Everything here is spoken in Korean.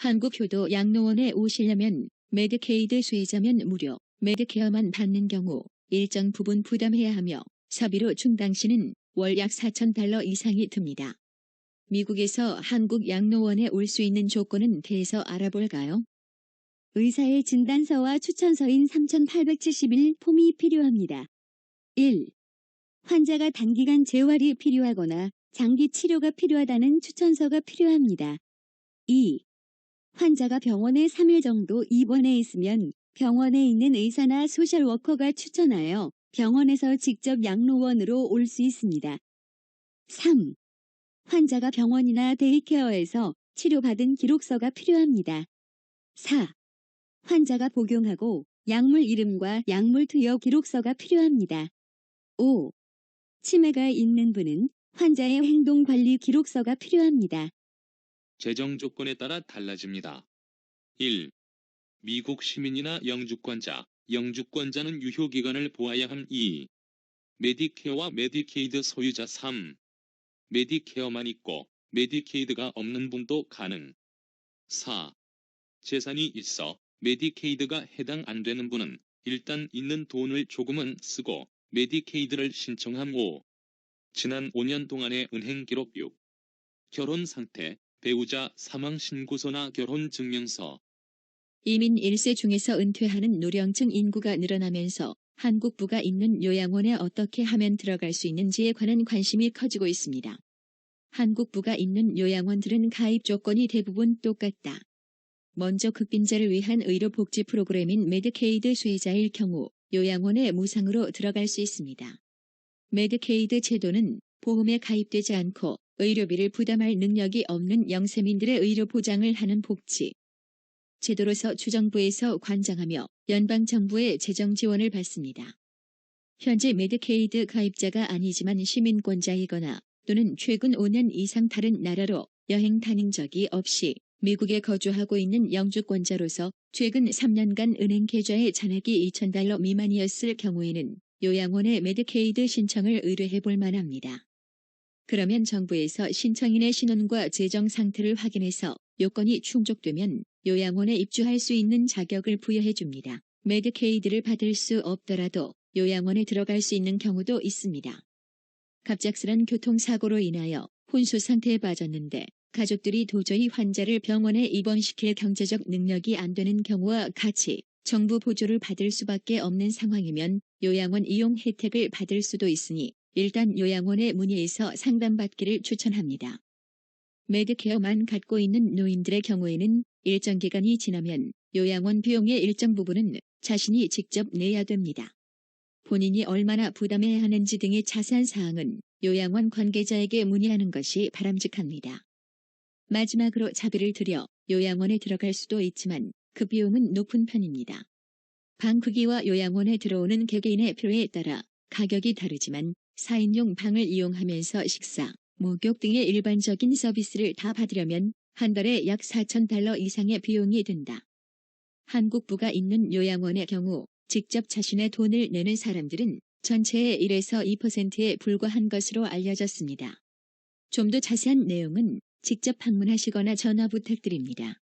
한국 효도 양로원에 오시려면 메디케이드 수혜자면 무료, 메디케어만 받는 경우 일정 부분 부담해야 하며 사비로 충당 시는 월 약 $4,000 이상이 듭니다. 미국에서 한국 양로원에 올 수 있는 조건은 대해서 알아볼까요? 의사의 진단서와 추천서인 3,871 폼이 필요합니다. 1. 환자가 단기간 재활이 필요하거나 장기 치료가 필요하다는 추천서가 필요합니다. 2. 환자가 병원에 3일 정도 입원해 있으면 병원에 있는 의사나 소셜워커가 추천하여 병원에서 직접 양로원으로 올 수 있습니다. 3. 환자가 병원이나 데이케어에서 치료받은 기록서가 필요합니다. 4. 환자가 복용하고 약물 이름과 약물 투여 기록서가 필요합니다. 5. 치매가 있는 분은 환자의 행동관리 기록서가 필요합니다. 재정 조건에 따라 달라집니다. 1. 미국 시민이나 영주권자, 영주권자는 유효기간을 보아야 함. 2. 메디케어와 메디케이드 소유자. 3. 메디케어만 있고 메디케이드가 없는 분도 가능. 4. 재산이 있어 메디케이드가 해당 안 되는 분은 일단 있는 돈을 조금은 쓰고 메디케이드를 신청함. 5. 지난 5년 동안의 은행 기록. 6. 결혼 상태, 배우자 사망 신고서나 결혼 증명서. 이민 1세 중에서 은퇴하는 노령층 인구가 늘어나면서 한국부가 있는 요양원에 어떻게 하면 들어갈 수 있는지에 관한 관심이 커지고 있습니다. 한국부가 있는 요양원들은 가입 조건이 대부분 똑같다. 먼저 극빈자를 위한 의료복지 프로그램인 메디케이드 수혜자일 경우 요양원에 무상으로 들어갈 수 있습니다. 메디케이드 제도는 보험에 가입되지 않고 의료비를 부담할 능력이 없는 영세민들의 의료 보장을 하는 복지 제도로서 주정부에서 관장하며 연방정부의 재정 지원을 받습니다. 현재 메디케이드 가입자가 아니지만 시민권자이거나 또는 최근 5년 이상 다른 나라로 여행 다닌 적이 없이 미국에 거주하고 있는 영주권자로서 최근 3년간 은행 계좌의 잔액이 $2,000 미만이었을 경우에는 요양원의 메디케이드 신청을 의뢰해 볼 만합니다. 그러면 정부에서 신청인의 신원과 재정 상태를 확인해서 요건이 충족되면 요양원에 입주할 수 있는 자격을 부여해 줍니다. 메디케이드를 받을 수 없더라도 요양원에 들어갈 수 있는 경우도 있습니다. 갑작스런 교통사고로 인하여 혼수 상태에 빠졌는데 가족들이 도저히 환자를 병원에 입원시킬 경제적 능력이 안 되는 경우와 같이 정부 보조를 받을 수밖에 없는 상황이면 요양원 이용 혜택을 받을 수도 있으니 일단 요양원에 문의해서 상담받기를 추천합니다. 메디케어만 갖고 있는 노인들의 경우에는 일정 기간이 지나면 요양원 비용의 일정 부분은 자신이 직접 내야 됩니다. 본인이 얼마나 부담해야 하는지 등의 자세한 사항은 요양원 관계자에게 문의하는 것이 바람직합니다. 마지막으로 자비를 들여 요양원에 들어갈 수도 있지만 그 비용은 높은 편입니다. 방 크기와 요양원에 들어오는 개개인의 필요에 따라 가격이 다르지만 4인용 방을 이용하면서 식사, 목욕 등의 일반적인 서비스를 다 받으려면 한 달에 약 $4,000 이상의 비용이 든다. 한국부가 있는 요양원의 경우 직접 자신의 돈을 내는 사람들은 전체의 1에서 2%에 불과한 것으로 알려졌습니다. 좀 더 자세한 내용은 직접 방문하시거나 전화 부탁드립니다.